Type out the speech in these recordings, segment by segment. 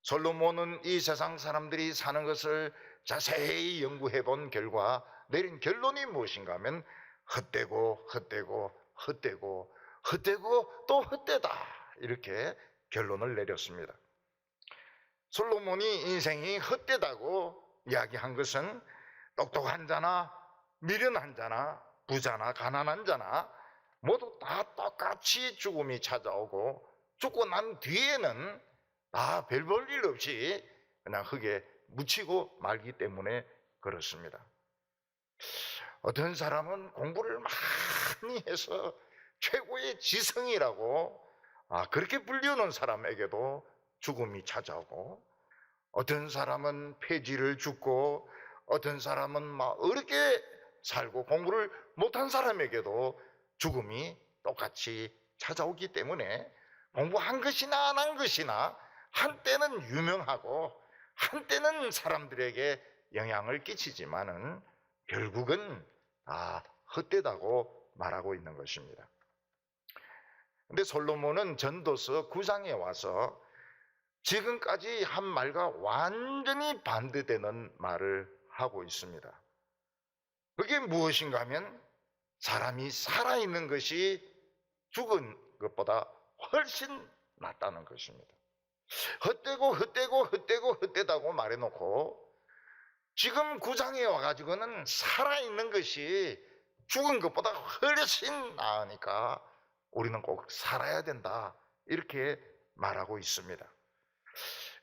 솔로몬은 이 세상 사람들이 사는 것을 자세히 연구해 본 결과 내린 결론이 무엇인가 하면 헛되고 헛되고 헛되고 헛되고 또 헛되다, 이렇게 결론을 내렸습니다. 솔로몬이 인생이 헛되다고 이야기한 것은 똑똑한 자나 미련한 자나 부자나 가난한 자나 모두 다 똑같이 죽음이 찾아오고 죽고 난 뒤에는 다 별 볼 일 없이 그냥 흙에 묻히고 말기 때문에 그렇습니다. 어떤 사람은 공부를 많이 해서 최고의 지성이라고 그렇게 불리우는 사람에게도 죽음이 찾아오고, 어떤 사람은 폐지를 죽고, 어떤 사람은 막 어렵게 살고 공부를 못한 사람에게도 죽음이 똑같이 찾아오기 때문에 공부한 것이나 안 한 것이나 한때는 유명하고 한때는 사람들에게 영향을 끼치지만은 결국은 다 헛되다고 말하고 있는 것입니다. 근데 솔로몬은 전도서 9장에 와서 지금까지 한 말과 완전히 반대되는 말을 하고 있습니다. 그게 무엇인가 하면 사람이 살아있는 것이 죽은 것보다 훨씬 낫다는 것입니다. 헛되고 헛되고 헛되고 헛되다고 말해놓고 지금 9장에 와가지고는 살아있는 것이 죽은 것보다 훨씬 나으니까 우리는 꼭 살아야 된다, 이렇게 말하고 있습니다.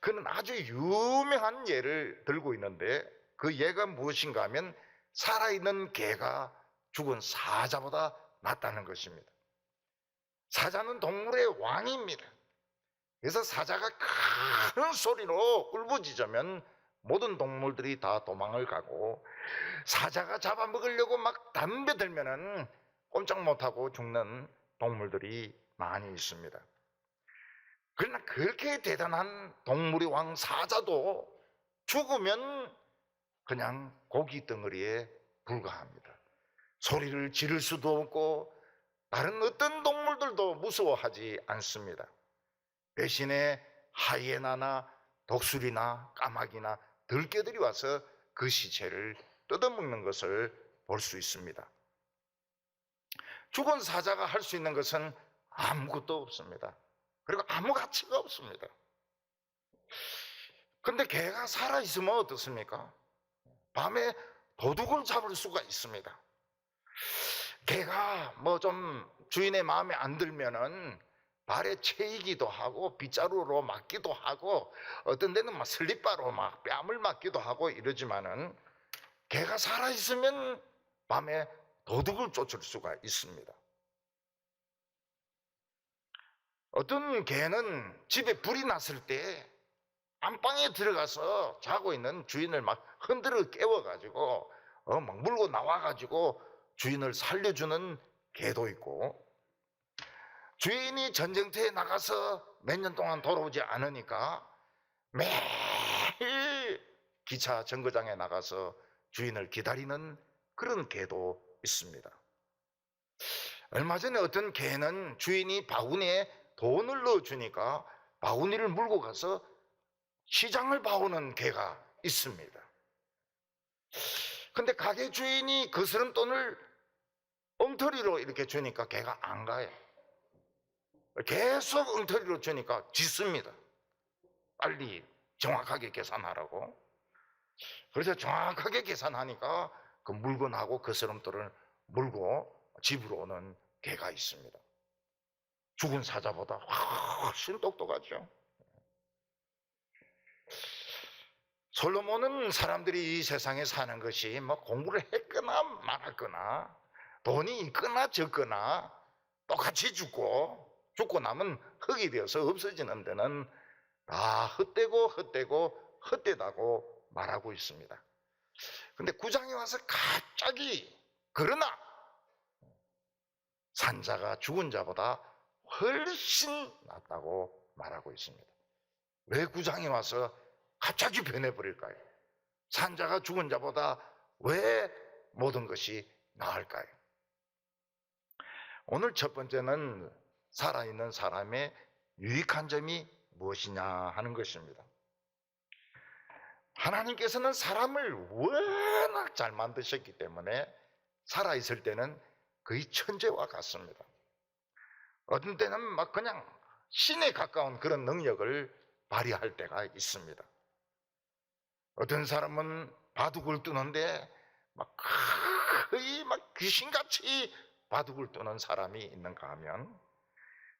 그는 아주 유명한 예를 들고 있는데 그 예가 무엇인가 하면 살아있는 개가 죽은 사자보다 낫다는 것입니다. 사자는 동물의 왕입니다. 그래서 사자가 큰 소리로 울부짖으면 모든 동물들이 다 도망을 가고, 사자가 잡아먹으려고 막 담배 들면은 꼼짝 못하고 죽는 동물들이 많이 있습니다. 그러나 그렇게 대단한 동물의 왕 사자도 죽으면 그냥 고기 덩어리에 불과합니다. 소리를 지를 수도 없고 다른 어떤 동물들도 무서워하지 않습니다. 대신에 하이에나나 독수리나 까마귀나 들개들이 와서 그 시체를 뜯어먹는 것을 볼 수 있습니다. 죽은 사자가 할 수 있는 것은 아무것도 없습니다. 그리고 아무 가치가 없습니다. 근데 개가 살아있으면 어떻습니까? 밤에 도둑을 잡을 수가 있습니다. 개가 뭐 좀 주인의 마음에 안 들면은 발에 채이기도 하고 빗자루로 맞기도 하고 어떤 데는 막 슬립바로 막 뺨을 맞기도 하고 이러지만은 개가 살아있으면 밤에 도둑을 쫓을 수가 있습니다. 어떤 개는 집에 불이 났을 때 안방에 들어가서 자고 있는 주인을 막 흔들어 깨워가지고 막 물고 나와가지고 주인을 살려주는 개도 있고, 주인이 전쟁터에 나가서 몇 년 동안 돌아오지 않으니까 매일 기차 정거장에 나가서 주인을 기다리는 그런 개도 있습니다. 얼마 전에 어떤 개는 주인이 바구니에 돈을 넣어주니까 바구니를 물고 가서 시장을 봐오는 개가 있습니다. 근데 가게 주인이 그 쓰는 돈을 엉터리로 이렇게 주니까 개가 안 가요. 계속 엉터리로 주니까 짖습니다. 빨리 정확하게 계산하라고. 그래서 정확하게 계산하니까 그 물건하고 그 쓰름돈을 물고 집으로 오는 개가 있습니다. 죽은 사자보다 훨씬 똑똑하죠. 솔로몬은 사람들이 이 세상에 사는 것이 뭐 공부를 했거나 말았거나 돈이 있거나 적거나 똑같이 죽고 나면 흙이 되어서 없어지는 데는 다 헛되고 헛되고 헛되다고 말하고 있습니다. 근데 9장에 와서 갑자기 그러나 산자가 죽은 자보다 훨씬 낫다고 말하고 있습니다. 왜 9장에 와서 갑자기 변해버릴까요? 산자가 죽은 자보다 왜 모든 것이 나을까요? 오늘 첫 번째는 살아있는 사람의 유익한 점이 무엇이냐 하는 것입니다. 하나님께서는 사람을 워낙 잘 만드셨기 때문에 살아있을 때는 거의 천재와 같습니다. 어떤 때는 막 그냥 신에 가까운 그런 능력을 발휘할 때가 있습니다. 어떤 사람은 바둑을 두는데 막 거의 막 귀신같이 바둑을 두는 사람이 있는가 하면,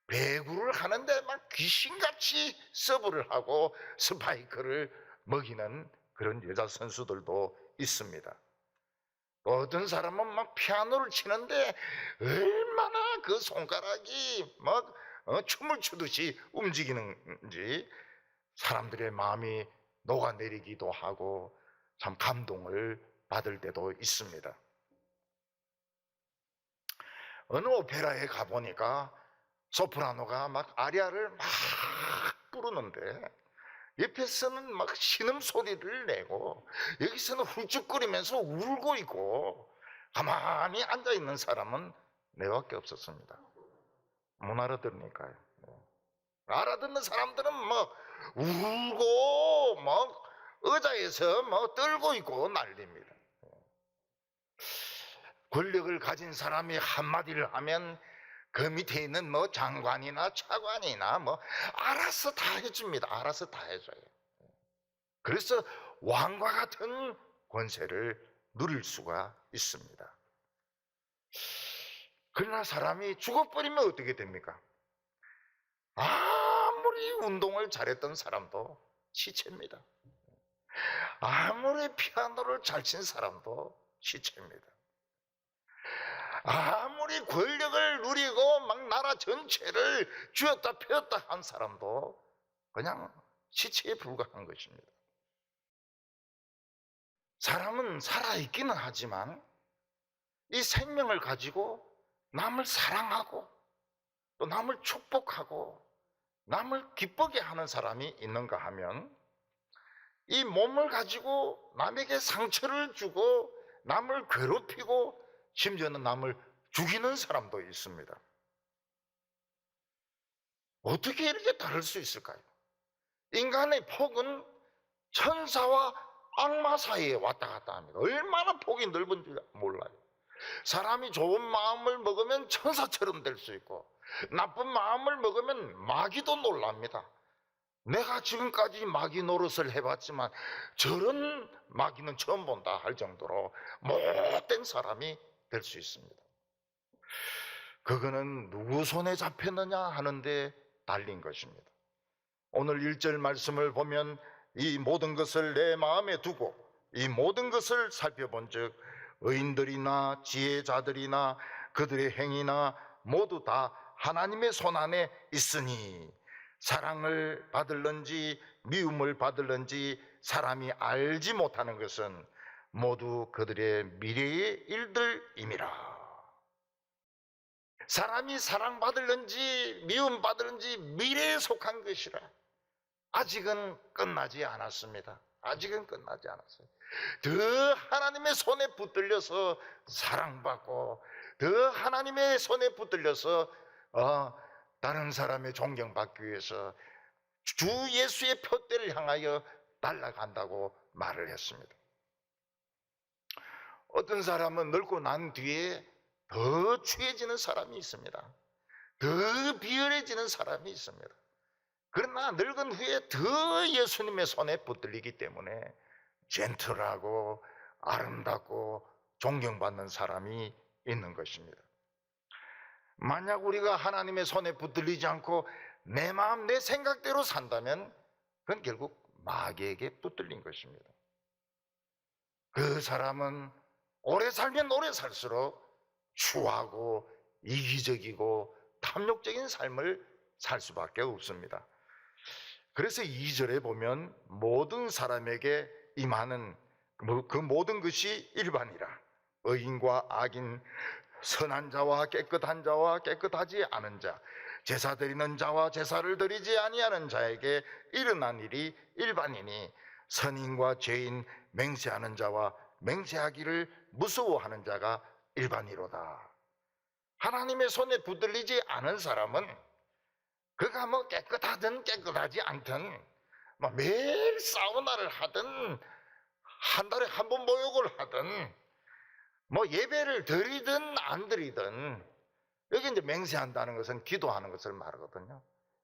배구를 하는데 막 귀신같이 서브를 하고 스파이크를 먹이는 그런 여자 선수들도 있습니다. 또 어떤 사람은 막 피아노를 치는데 얼마나 그 손가락이 막 춤을 추듯이 움직이는지 사람들의 마음이 녹아내리기도 하고 참 감동을 받을 때도 있습니다. 어느 오페라에 가보니까 소프라노가 막 아리아를 막 부르는데 옆에서는 막 신음소리를 내고 여기서는 훌쩍거리면서 울고 있고 가만히 앉아있는 사람은 내밖에 없었습니다. 못 알아들으니까요. 알아듣는 사람들은 막 울고 막 의자에서 막 떨고 있고 난립니다. 권력을 가진 사람이 한마디를 하면 그 밑에 있는 뭐 장관이나 차관이나 뭐 알아서 다 해줍니다. 알아서 다 해줘요. 그래서 왕과 같은 권세를 누릴 수가 있습니다. 그러나 사람이 죽어버리면 어떻게 됩니까? 아무리 운동을 잘했던 사람도 시체입니다. 아무리 피아노를 잘 친 사람도 시체입니다. 아무리 권력을 누리고 막 나라 전체를 쥐었다 펴었다 한 사람도 그냥 시체에 불과한 것입니다. 사람은 살아있기는 하지만 이 생명을 가지고 남을 사랑하고 또 남을 축복하고 남을 기쁘게 하는 사람이 있는가 하면, 이 몸을 가지고 남에게 상처를 주고 남을 괴롭히고 심지어는 남을 죽이는 사람도 있습니다. 어떻게 이렇게 다를 수 있을까요? 인간의 폭은 천사와 악마 사이에 왔다 갔다 합니다. 얼마나 폭이 넓은지 몰라요. 사람이 좋은 마음을 먹으면 천사처럼 될 수 있고 나쁜 마음을 먹으면 마귀도 놀랍니다. 내가 지금까지 마귀 노릇을 해봤지만 저런 마귀는 처음 본다 할 정도로 못된 사람이 될 수 있습니다. 그거는 누구 손에 잡혔느냐 하는데 달린 것입니다. 오늘 1절 말씀을 보면 이 모든 것을 내 마음에 두고 이 모든 것을 살펴본 즉 의인들이나 지혜자들이나 그들의 행위나 모두 다 하나님의 손안에 있으니 사랑을 받을런지 미움을 받을런지 사람이 알지 못하는 것은 모두 그들의 미래의 일들임이라. 사람이 사랑받을런지 미움받을런지 미래에 속한 것이라. 아직은 끝나지 않았습니다. 아직은 끝나지 않았어요. 더 하나님의 손에 붙들려서 사랑받고 더 하나님의 손에 붙들려서 다른 사람의 존경받기 위해서 주 예수의 표대를 향하여 날아간다고 말을 했습니다. 어떤 사람은 늙고 난 뒤에 더 취해지는 사람이 있습니다. 더 비열해지는 사람이 있습니다. 그러나 늙은 후에 더 예수님의 손에 붙들리기 때문에 젠틀하고 아름답고 존경받는 사람이 있는 것입니다. 만약 우리가 하나님의 손에 붙들리지 않고 내 마음 내 생각대로 산다면 그건 결국 마귀에게 붙들린 것입니다. 그 사람은 오래 살면 오래 살수록 추하고 이기적이고 탐욕적인 삶을 살 수밖에 없습니다. 그래서 2절에 보면 모든 사람에게 임하는 그 모든 것이 일반이라. 의인과 악인, 선한 자와 깨끗한 자와 깨끗하지 않은 자, 제사 드리는 자와 제사를 드리지 아니하는 자에게 일어난 일이 일반이니 선인과 죄인, 맹세하는 자와 맹세하기를 무서워하는 자가 일반이로다. 하나님의 손에 붙들리지 않은 사람은 그가 깨끗하든 깨끗하지 않든 매일 사우나를 하든 한 달에 한 번 모욕을 하든 뭐 예배를 드리든 안 드리든, 여기 이제 맹세한다는 것은 기도하는 것을 말하거든요.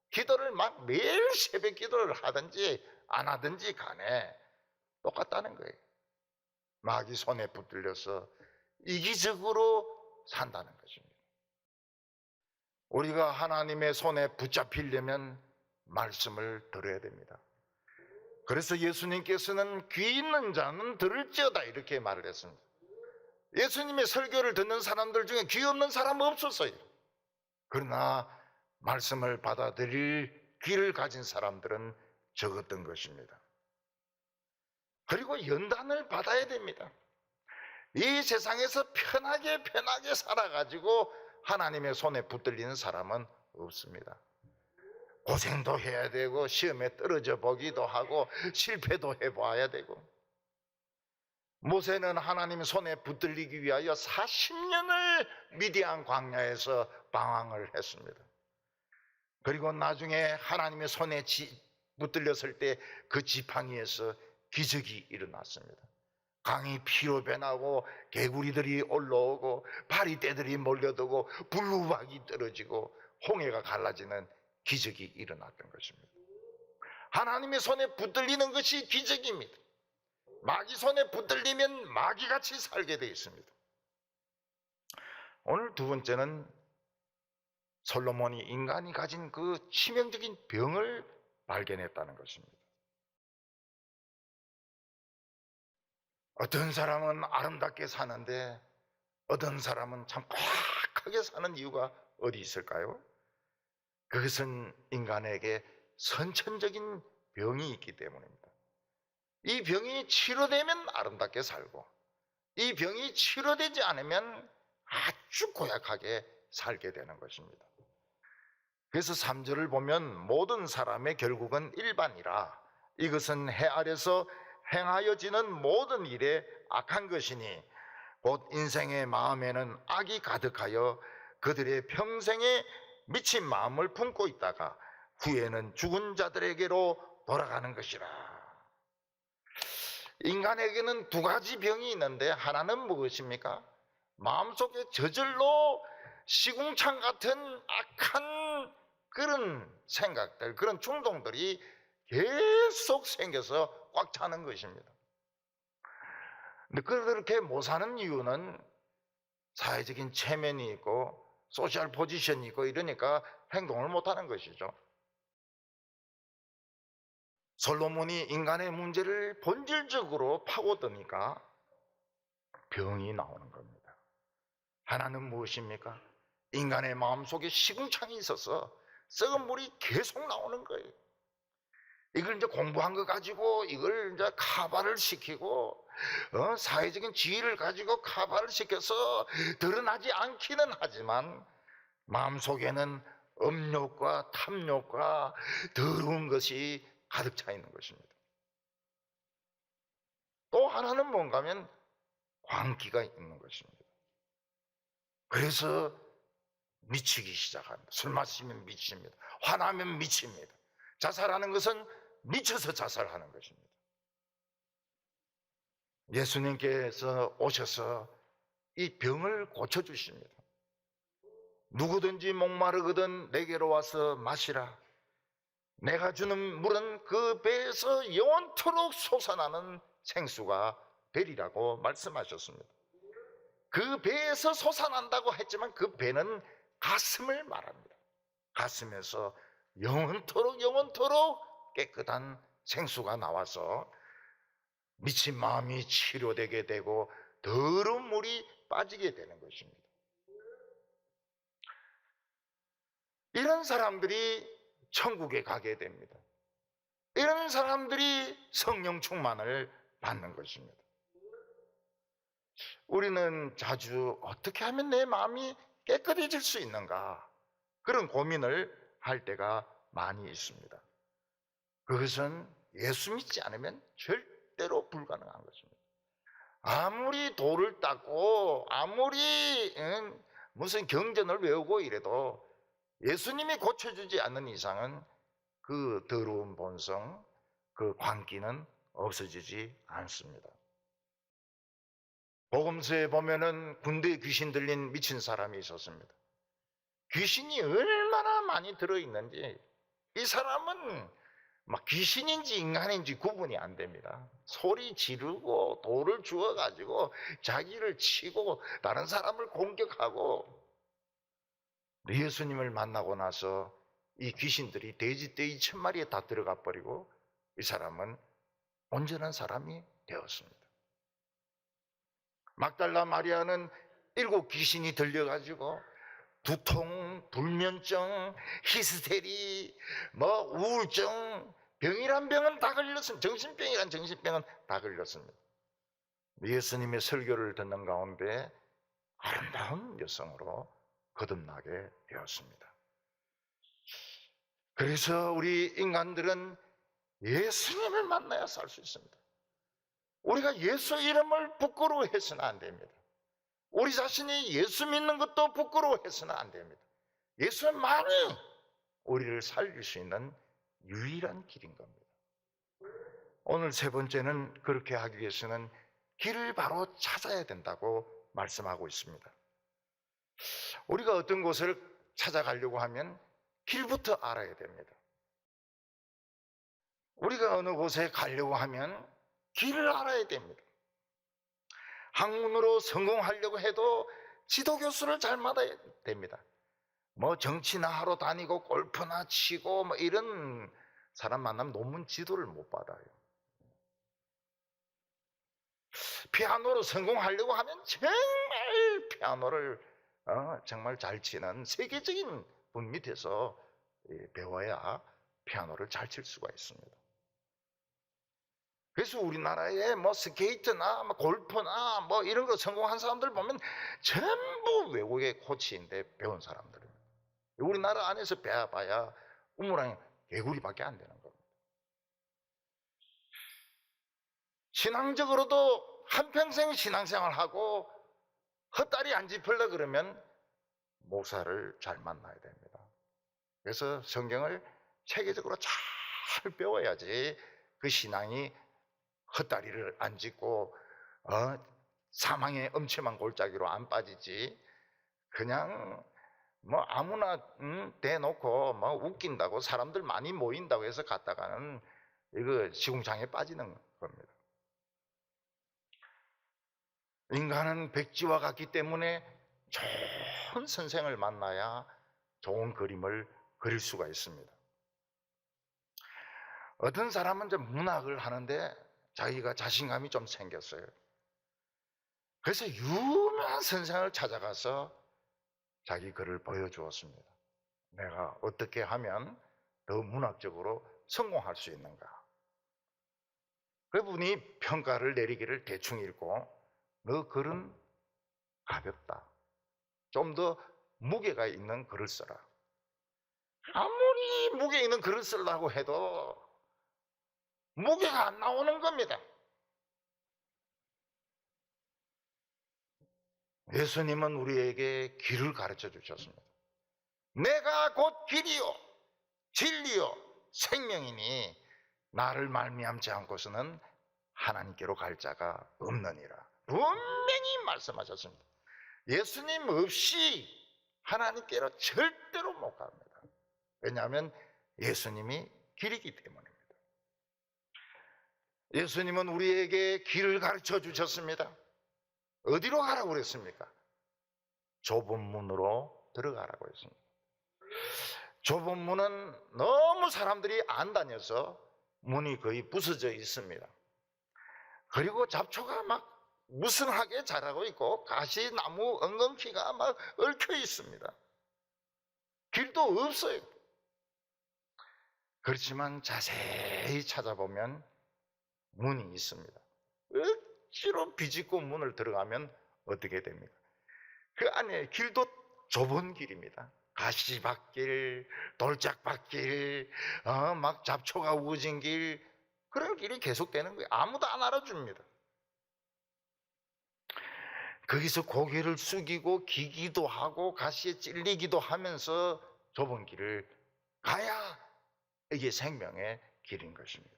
기도를 막 매일 새벽 기도를 하든지 안 하든지 간에 똑같다는 거예요. 마귀 손에 붙들려서 이기적으로 산다는 것입니다. 우리가 하나님의 손에 붙잡히려면 말씀을 들어야 됩니다. 그래서 예수님께서는 귀 있는 자는 들을지어다 이렇게 말을 했습니다. 예수님의 설교를 듣는 사람들 중에 귀 없는 사람은 없었어요. 그러나 말씀을 받아들일 귀를 가진 사람들은 적었던 것입니다. 그리고 연단을 받아야 됩니다. 이 세상에서 편하게 살아가지고 하나님의 손에 붙들리는 사람은 없습니다. 고생도 해야 되고 시험에 떨어져 보기도 하고 실패도 해봐야 되고, 모세는 하나님의 손에 붙들리기 위하여 40년을 미디안 광야에서 방황을 했습니다. 그리고 나중에 하나님의 손에 붙들렸을 때 그 지팡이에서 기적이 일어났습니다. 강이 피로 변하고 개구리들이 올라오고 파리떼들이 몰려들고 불루박이 떨어지고 홍해가 갈라지는 기적이 일어났던 것입니다. 하나님의 손에 붙들리는 것이 기적입니다. 마귀 손에 붙들리면 마귀같이 살게 되어 있습니다. 오늘 두 번째는 솔로몬이 인간이 가진 그 치명적인 병을 발견했다는 것입니다. 어떤 사람은 아름답게 사는데 어떤 사람은 참 고약하게 사는 이유가 어디 있을까요? 그것은 인간에게 선천적인 병이 있기 때문입니다. 이 병이 치료되면 아름답게 살고, 이 병이 치료되지 않으면 아주 고약하게 살게 되는 것입니다. 그래서 3절을 보면 모든 사람의 결국은 일반이라 이것은 해 아래서 행하여지는 모든 일에 악한 것이니 곧 인생의 마음에는 악이 가득하여 그들의 평생에 미친 마음을 품고 있다가 후에는 죽은 자들에게로 돌아가는 것이라. 인간에게는 두 가지 병이 있는데 하나는 무엇입니까? 마음속에 저절로 시궁창 같은 악한 그런 생각들, 그런 충동들이 계속 생겨서 꽉 차는 것입니다. 근데 그렇게 못 사는 이유는 사회적인 체면이 있고 소셜 포지션이 있고 이러니까 행동을 못 하는 것이죠. 솔로몬이 인간의 문제를 본질적으로 파고드니까 병이 나오는 겁니다. 하나는 무엇입니까? 인간의 마음속에 시궁창이 있어서 썩은 물이 계속 나오는 거예요. 이걸 이제 공부한 거 가지고 이걸 이제 카바를 시키고 사회적인 지위를 가지고 카바를 시켜서 드러나지 않기는 하지만 마음속에는 음욕과 탐욕과 더러운 것이 가득 차 있는 것입니다. 또 하나는 뭔가 하면 광기가 있는 것입니다. 그래서 미치기 시작합니다. 술 마시면 미칩니다. 화나면 미칩니다. 자살하는 것은 미쳐서 자살하는 것입니다. 예수님께서 오셔서 이 병을 고쳐주십니다. 누구든지 목마르거든 내게로 와서 마시라. 내가 주는 물은 그 배에서 영원토록 솟아나는 생수가 되리라고 말씀하셨습니다. 그 배에서 솟아난다고 했지만 그 배는 가슴을 말합니다. 가슴에서 영원토록 깨끗한 생수가 나와서 미친 마음이 치료되게 되고 더러운 물이 빠지게 되는 것입니다. 이런 사람들이 천국에 가게 됩니다. 이런 사람들이 성령 충만을 받는 것입니다. 우리는 자주 어떻게 하면 내 마음이 깨끗해질 수 있는가, 그런 고민을 할 때가 많이 있습니다. 그것은 예수 믿지 않으면 절대로 불가능한 것입니다. 아무리 돌을 닦고 아무리 무슨 경전을 외우고 이래도 예수님이 고쳐주지 않는 이상은 그 더러운 본성, 그 광기는 없어지지 않습니다. 복음서에 보면은 군대에 귀신 들린 미친 사람이 있었습니다. 귀신이 얼마나 많이 들어있는지 이 사람은 막 귀신인지 인간인지 구분이 안 됩니다. 소리 지르고 돌을 주워가지고 자기를 치고 다른 사람을 공격하고, 예수님을 만나고 나서 이 귀신들이 돼지떼이 1000마리에 다 들어가 버리고 이 사람은 온전한 사람이 되었습니다. 막달라 마리아는 7 귀신이 들려가지고 두통, 불면증, 히스테리, 우울증, 병이란 병은 다 걸렸습니다. 정신병이란 정신병은 다 걸렸습니다. 예수님의 설교를 듣는 가운데 아름다운 여성으로 거듭나게 되었습니다. 그래서 우리 인간들은 예수님을 만나야 살 수 있습니다. 우리가 예수 이름을 부끄러워해서는 안 됩니다. 우리 자신이 예수 믿는 것도 부끄러워해서는 안 됩니다. 예수만이 우리를 살릴 수 있는 유일한 길인 겁니다. 오늘 3번째는 그렇게 하기 위해서는 길을 바로 찾아야 된다고 말씀하고 있습니다. 우리가 어떤 곳을 찾아가려고 하면 길부터 알아야 됩니다. 우리가 어느 곳에 가려고 하면 길을 알아야 됩니다. 학문으로 성공하려고 해도 지도교수를 잘 만나야 됩니다. 정치나 하러 다니고 골프나 치고 이런 사람 만나면 논문 지도를 못 받아요. 피아노로 성공하려고 하면 정말 피아노를 정말 잘 치는 세계적인 분 밑에서 배워야 피아노를 잘 칠 수가 있습니다. 그래서 우리나라에 스케이트나 골프나 이런 거 성공한 사람들 보면 전부 외국의 코치인데 배운 사람들입니다. 우리나라 안에서 배워봐야 우물랑 개구리밖에 안 되는 겁니다. 신앙적으로도 한평생 신앙생활하고 헛다리 안 짚으려 그러면 목사를 잘 만나야 됩니다. 그래서 성경을 체계적으로 잘 배워야지 그 신앙이 헛다리를 안 짚고 사망의 엄침한 골짜기로 안 빠지지, 그냥 아무나 대놓고 웃긴다고 사람들 많이 모인다고 해서 갔다가는 이거 시궁창에 빠지는 겁니다. 인간은 백지와 같기 때문에 좋은 선생을 만나야 좋은 그림을 그릴 수가 있습니다. 어떤 사람은 문학을 하는데 자기가 자신감이 좀 생겼어요. 그래서 유명한 선생을 찾아가서 자기 글을 보여주었습니다. 내가 어떻게 하면 더 문학적으로 성공할 수 있는가. 그분이 평가를 내리기를 대충 읽고, 너 글은 가볍다. 좀 더 무게가 있는 글을 써라. 아무리 무게 있는 글을 쓰려고 해도 무게가 안 나오는 겁니다. 예수님은 우리에게 길을 가르쳐 주셨습니다. 내가 곧 길이요 진리요 생명이니 나를 말미암지 않고서는 하나님께로 갈 자가 없느니라. 분명히 말씀하셨습니다. 예수님 없이 하나님께로 절대로 못 갑니다. 왜냐하면 예수님이 길이기 때문입니다. 예수님은 우리에게 길을 가르쳐 주셨습니다. 어디로 가라고 그랬습니까? 좁은 문으로 들어가라고 했습니다. 좁은 문은 너무 사람들이 안 다녀서 문이 거의 부서져 있습니다. 그리고 잡초가 막 무성하게 자라고 있고 가시나무 엉겅퀴가 막 얽혀 있습니다. 길도 없어요. 그렇지만 자세히 찾아보면 문이 있습니다. 억지로 비집고 문을 들어가면 어떻게 됩니까? 그 안에 길도 좁은 길입니다. 가시밭길, 돌짝밭길, 막 잡초가 우거진 길, 그런 길이 계속되는 거예요. 아무도 안 알아줍니다. 거기서 고개를 숙이고 기기도 하고 가시에 찔리기도 하면서 좁은 길을 가야 이게 생명의 길인 것입니다.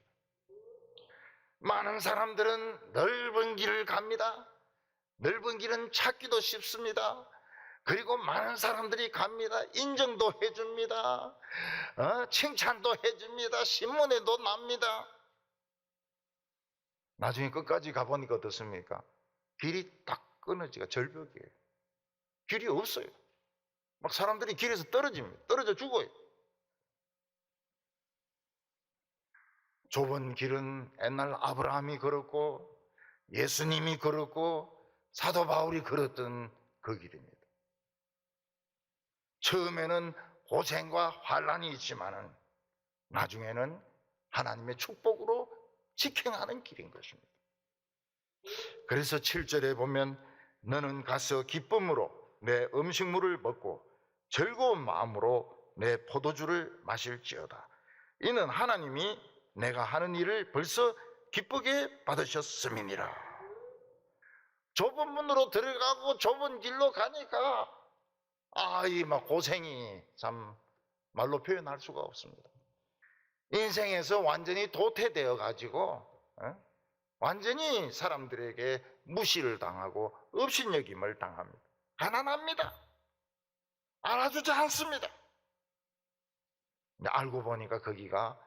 많은 사람들은 넓은 길을 갑니다. 넓은 길은 찾기도 쉽습니다. 그리고 많은 사람들이 갑니다. 인정도 해줍니다. 칭찬도 해줍니다. 신문에도 납니다. 나중에 끝까지 가보니까 어떻습니까? 길이 딱 끊어지가 절벽이에요. 길이 없어요. 막 사람들이 길에서 떨어집니다. 떨어져 죽어요. 좁은 길은 옛날 아브라함이 걸었고 예수님이 걸었고 사도 바울이 걸었던 그 길입니다. 처음에는 고생과 환난이 있지만은 나중에는 하나님의 축복으로 직행하는 길인 것입니다. 그래서 7절에 보면 너는 가서 기쁨으로 내 음식물을 먹고 즐거운 마음으로 내 포도주를 마실지어다. 이는 하나님이 내가 하는 일을 벌써 기쁘게 받으셨음이니라. 좁은 문으로 들어가고 좁은 길로 가니까 이 막 고생이 참 말로 표현할 수가 없습니다. 인생에서 완전히 도태되어 가지고 완전히 사람들에게 무시를 당하고 업신여김을 당합니다. 가난합니다. 알아주지 않습니다. 알고 보니까 거기가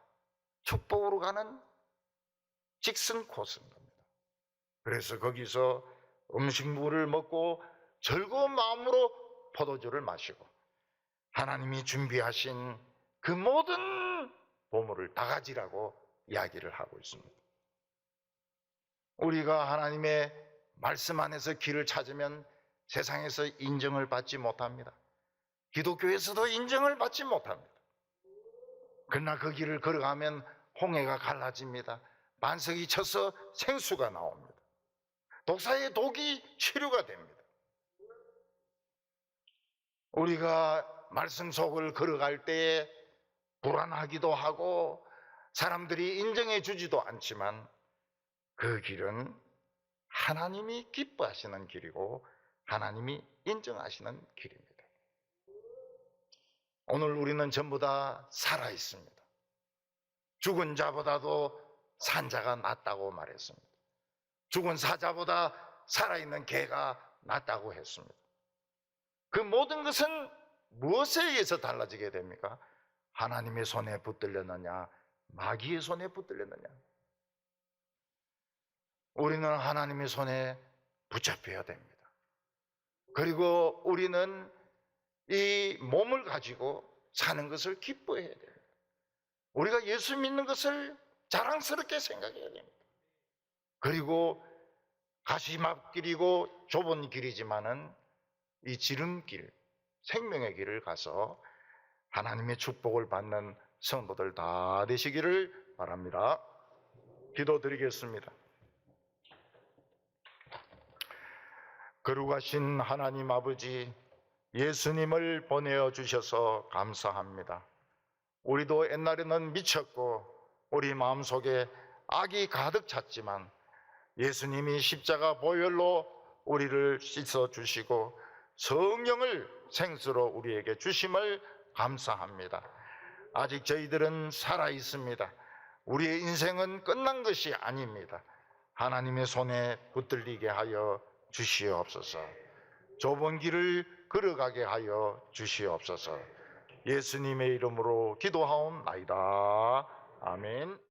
축복으로 가는 직선 코스인 겁니다. 그래서 거기서 음식물을 먹고 즐거운 마음으로 포도주를 마시고 하나님이 준비하신 그 모든 보물을 다 가지라고 이야기를 하고 있습니다. 우리가 하나님의 말씀 안에서 길을 찾으면 세상에서 인정을 받지 못합니다. 기독교에서도 인정을 받지 못합니다. 그러나 그 길을 걸어가면 홍해가 갈라집니다. 반석이 쳐서 생수가 나옵니다. 독사의 독이 치료가 됩니다. 우리가 말씀 속을 걸어갈 때에 불안하기도 하고 사람들이 인정해 주지도 않지만 그 길은 하나님이 기뻐하시는 길이고 하나님이 인정하시는 길입니다. 오늘 우리는 전부 다 살아 있습니다. 죽은 자보다도 산 자가 낫다고 말했습니다. 죽은 사자보다 살아있는 개가 낫다고 했습니다. 그 모든 것은 무엇에 의해서 달라지게 됩니까? 하나님의 손에 붙들렸느냐, 마귀의 손에 붙들렸느냐. 우리는 하나님의 손에 붙잡혀야 됩니다. 그리고 우리는 이 몸을 가지고 사는 것을 기뻐해야 됩니다. 우리가 예수 믿는 것을 자랑스럽게 생각해야 됩니다. 그리고 가시밭길이고 좁은 길이지만은 이 지름길, 생명의 길을 가서 하나님의 축복을 받는 성도들 다 되시기를 바랍니다. 기도드리겠습니다. 거룩하신 하나님 아버지, 예수님을 보내어 주셔서 감사합니다. 우리도 옛날에는 미쳤고 우리 마음속에 악이 가득 찼지만 예수님이 십자가 보혈로 우리를 씻어 주시고 성령을 생수로 우리에게 주심을 감사합니다. 아직 저희들은 살아 있습니다. 우리의 인생은 끝난 것이 아닙니다. 하나님의 손에 붙들리게 하여 주시옵소서. 좁은 길을 걸어가게 하여 주시옵소서. 예수님의 이름으로 기도하옵나이다. 아멘.